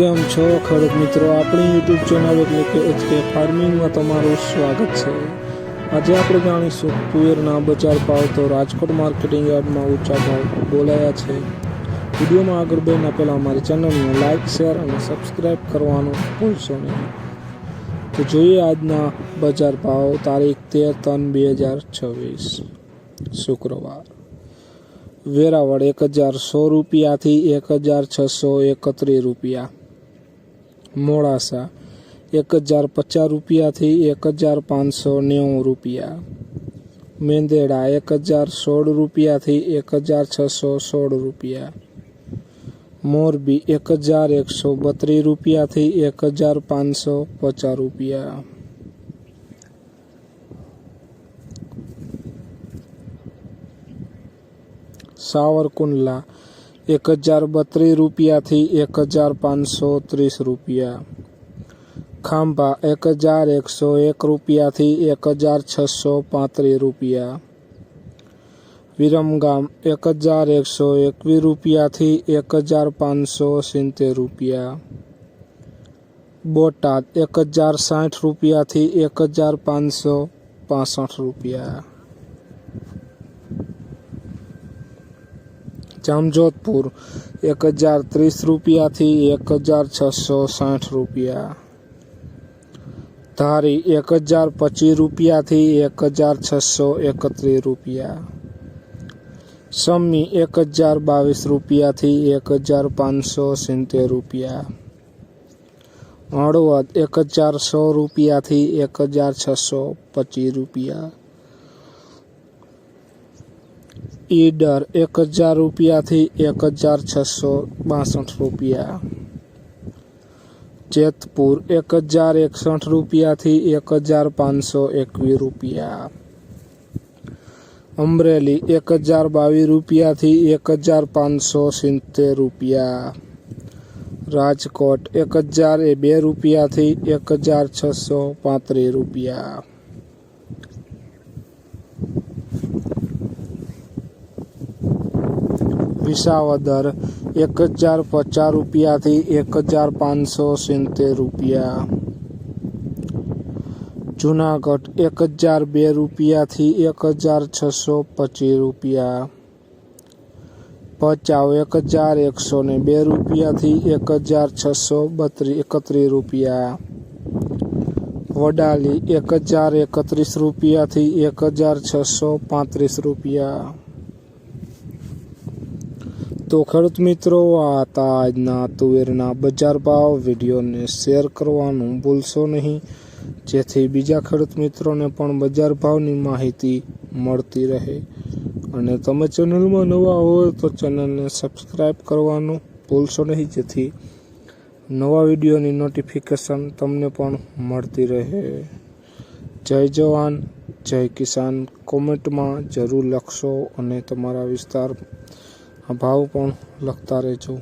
કેમ છો ખેડૂત મિત્રો, આપણી યુટ્યુબ ચેનલ એટલે કે HK ફાર્મિંગમાં તમારું સ્વાગત છે। આજે આપણે જાણીશું તુવેરના બજાર ભાવ। તો રાજકોટ માર્કેટિંગ યાર્ડમાં ઊંચા ભાવ બોલાયા છે। વિડીયોમાં આગળ બેના પહેલાં અમારી ચેનલને લાઇક, શેર અને સબસ્ક્રાઈબ કરવાનું ભૂલશો નહીં। તો જોઈએ આજના બજાર ભાવ તારીખ 13/3/2026 શુક્રવાર। વેરાવળ 10100 રૂપિયાથી 1631 રૂપિયા, મોડાસા 1050 રૂપિયાથી 1590 રૂપિયા, મેંદેડા 1016 રૂપિયાથી 1616 રૂપિયા, મોરબી 1132 રૂપિયાથી 1550 રૂપિયા, સાવરકુંડલા 1032 રૂપિયાથી 1530 રૂપિયા, ખાંભા 1101 રૂપિયાથી 1635 રૂપિયા, વિરમગામ 1121 રૂપિયાથી 1570 રૂપિયા, બોટાદ 1060 રૂપિયાથી 1565 રૂપિયા, જામજોધપુર 1030 રૂપિયાથી 1660 રૂપિયા, ધારી 1025 રૂપિયાથી 1631 રૂપિયા, સમી 1022 રૂપિયાથી 1570 રૂપિયા, હળવદ 10100 રૂપિયાથી 1625 રૂપિયા, ઈડર 1000 રૂપિયાથી 1662 રૂપિયા, જેતપુર 1061 રૂપિયાથી 1521 રૂપિયા, અમરેલી 1022 રૂપિયાથી 1570 રૂપિયા, રાજકોટ 1002 રૂપિયાથી 1635 રૂપિયા, વિસાવદર 1050 રૂપિયાથી 1570 રૂપિયા, જુનાગઢ 1002 રૂપિયાથી 1625 રૂપિયા, ભચાઉ 1102 રૂપિયાથી 1631 રૂપિયા, વડાલી 1031 રૂપિયાથી 1635 રૂપિયા। તો ખેડૂત મિત્રો, આ હતા આજના તુવેરના બજાર ભાવ। વિડીયોને શેર કરવાનું ભૂલશો નહીં, જેથી બીજા ખેડૂત મિત્રોને પણ બજાર ભાવની માહિતી મળતી રહે। અને તમે ચેનલમાં નવા હોય તો ચેનલને સબસ્ક્રાઈબ કરવાનું ભૂલશો નહીં, જેથી નવા વિડીયોની નોટિફિકેશન તમને પણ મળતી રહે। જય જવાન, જય કિસાન કોમેન્ટમાં જરૂર લખશો અને તમારા વિસ્તાર ભાવ પણ લખતા રહેજો।